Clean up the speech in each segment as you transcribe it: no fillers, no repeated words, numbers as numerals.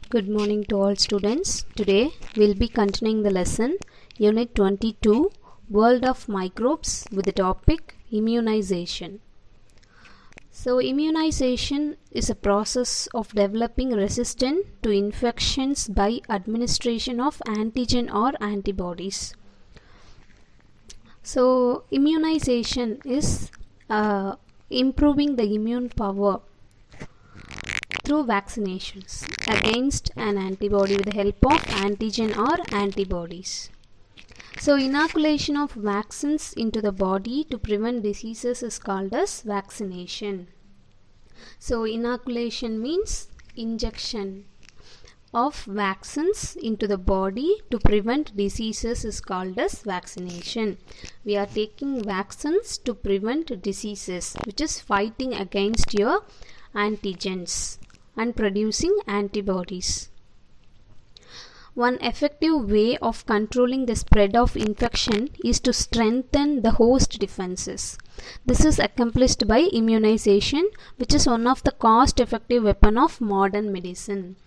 Good morning to all students. Today we'll be continuing the lesson Unit 22 World of Microbes with the topic Immunization. So immunization is a process of developing resistance to infections by administration of antigen or antibodies. So immunization is improving the immune power through vaccinations against an antibody with the help of antigen or antibodies. So inoculation of vaccines into the body to prevent diseases is called as vaccination. So inoculation means injection of vaccines into the body to prevent diseases is called as vaccination. We are taking vaccines to prevent diseases, which is fighting against your antigens and producing antibodies. One effective way of controlling the spread of infection is to strengthen the host defenses. This is accomplished by immunization, which is one of the cost-effective weapon of modern medicine.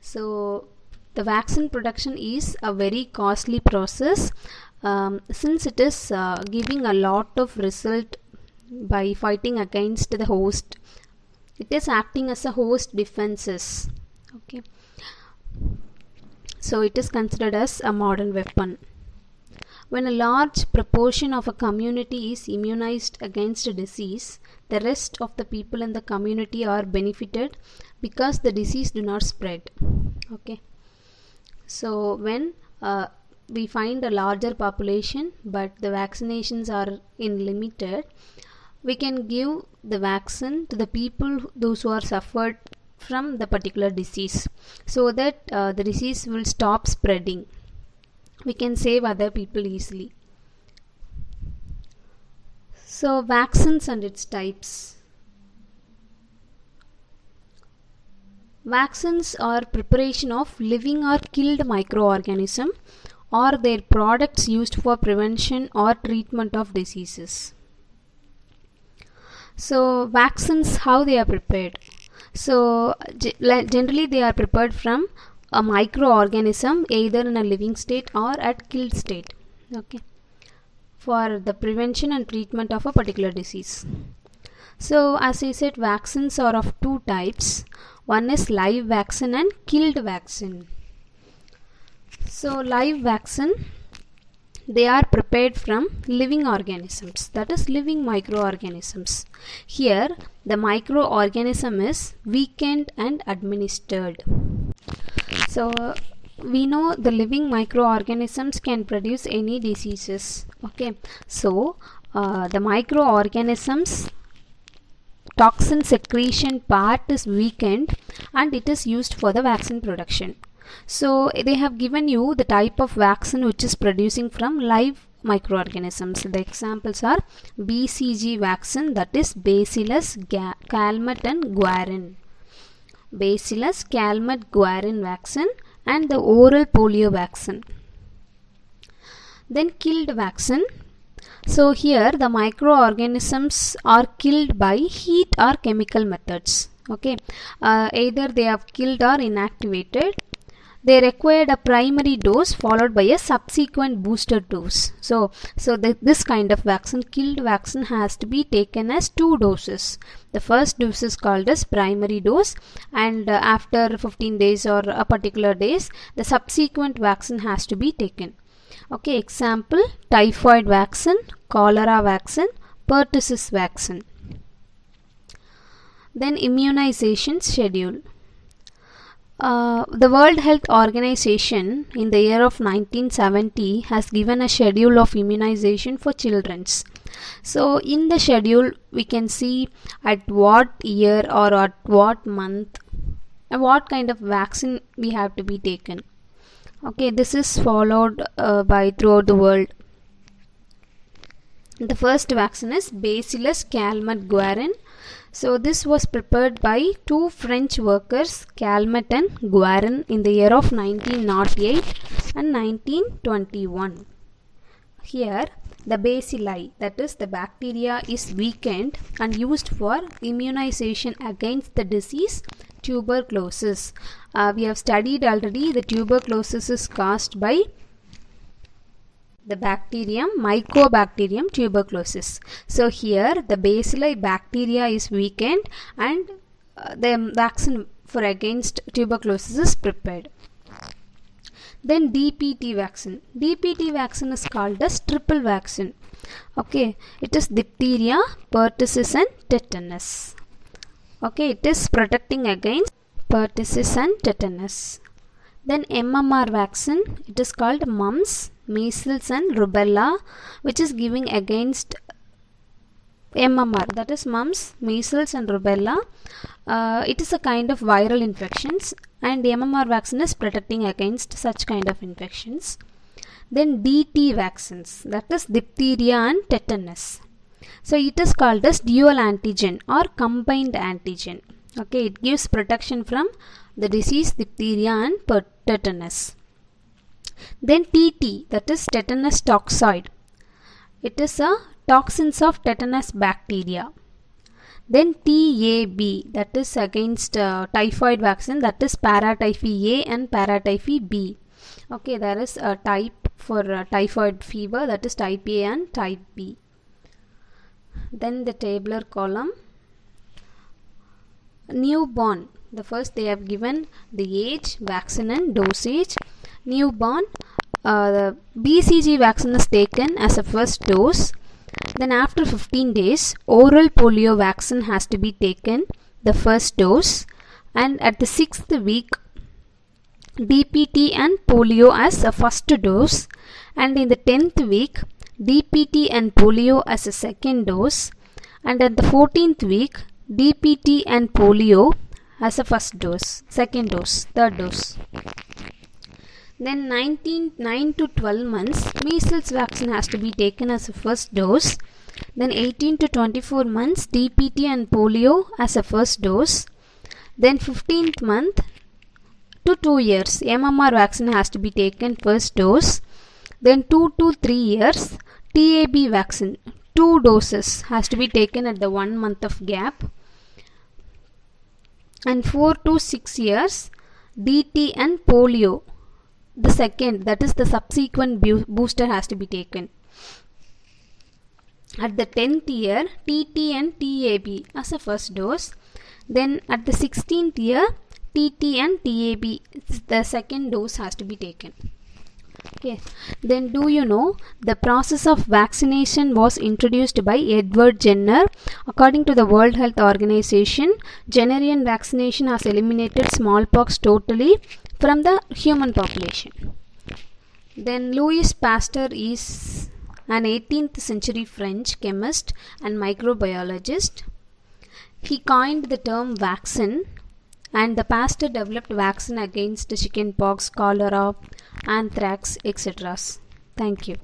So the vaccine production is a very costly process since it is giving a lot of result by fighting against the host. It is acting as a host defenses. Okay. So it is considered as a modern weapon. When a large proportion of a community is immunized against a disease, the rest of the people in the community are benefited because the disease do not spread. Okay. So when we find a larger population but the vaccinations are limited, we can give the vaccine to the people those who are suffered from the particular disease so that the disease will stop spreading. We can save other people easily. So vaccines and its types. Vaccines are preparation of living or killed microorganism or their products used for prevention or treatment of diseases. So vaccines, how they are prepared? So generally they are prepared from a microorganism either in a living state or at killed state, okay, for the prevention and treatment of a particular disease. So as I said, vaccines are of two types. One is live vaccine and killed vaccine. So live vaccine, they are prepared from living organisms, that is living microorganisms. Here the microorganism is weakened and administered. So we know the living microorganisms can produce any diseases. Okay, so the microorganisms toxin secretion part is weakened and it is used for the vaccine production. So they have given you the type of vaccine which is producing from live microorganisms. The examples are BCG vaccine, that is Bacillus, Calmette and Guerin. Bacillus, Calmette, Guerin vaccine and the oral polio vaccine. Then killed vaccine. So here the microorganisms are killed by heat or chemical methods. Okay, either they have killed or inactivated. They required a primary dose followed by a subsequent booster dose. So this kind of vaccine, killed vaccine, has to be taken as 2 doses. The first dose is called as primary dose, and after 15 days or a particular days, the subsequent vaccine has to be taken. Okay, example, typhoid vaccine, cholera vaccine, pertussis vaccine. Then immunization schedule. The World Health Organization in the year of 1970 has given a schedule of immunization for children. So in the schedule we can see at what year or at what month and what kind of vaccine we have to be taken. Okay, this is followed by throughout the world. The first vaccine is Bacillus, Calmette, Guerin. So this was prepared by 2 French workers, Calmette and Guerin, in the year of 1908 and 1921. Here the bacilli, that is the bacteria, is weakened and used for immunization against the disease tuberculosis. We have studied already the tuberculosis is caused by the bacterium Mycobacterium tuberculosis. So here the bacilli bacteria is weakened and the vaccine for against tuberculosis is prepared. Then DPT vaccine. DPT vaccine is called as triple vaccine. Okay, it is diphtheria, pertussis and tetanus. Okay, it is protecting against pertussis and tetanus. Then MMR vaccine, it is called mumps, measles and rubella, which is giving against MMR, that is mumps, measles and rubella. It is a kind of viral infections, and MMR vaccine is protecting against such kind of infections. Then DT vaccines, that is diphtheria and tetanus. So it is called as dual antigen or combined antigen. Okay, it gives protection from the disease diphtheria and tetanus. Then TT, that is tetanus toxoid. It is a toxins of tetanus bacteria. Then TAB, that is against typhoid vaccine, that is paratyphi A and paratyphi B. Okay, there is a type for typhoid fever, that is type A and type B. Then the tabular column. Newborn, the first they have given the age, vaccine and dosage. Newborn, the BCG vaccine is taken as a first dose. Then after 15 days, oral polio vaccine has to be taken, the first dose. And at the 6th week, DPT and polio as a first dose. And in the 10th week, DPT and polio as a second dose. And at the 14th week, DPT and polio as a first dose, second dose, third dose. Then 9 to 12 months, measles vaccine has to be taken as a first dose. Then 18 to 24 months, DPT and polio as a first dose. Then 15th month to 2 years, MMR vaccine has to be taken first dose. Then 2 to 3 years, TAB vaccine, 2 doses has to be taken at the 1 month of gap. And 4 to 6 years, DT and polio, the second, that is the subsequent booster has to be taken. At the 10th year, TT and TAB as a first dose. Then at the 16th year, TT and TAB, the second dose has to be taken. Okay. Then do you know the process of vaccination was introduced by Edward Jenner? According to the World Health Organization, Jennerian vaccination has eliminated smallpox totally from the human population. Then Louis Pasteur is an 18th century French chemist and microbiologist. He coined the term vaccine, and the Pasteur developed vaccine against chickenpox, cholera, anthrax, etc. Thank you.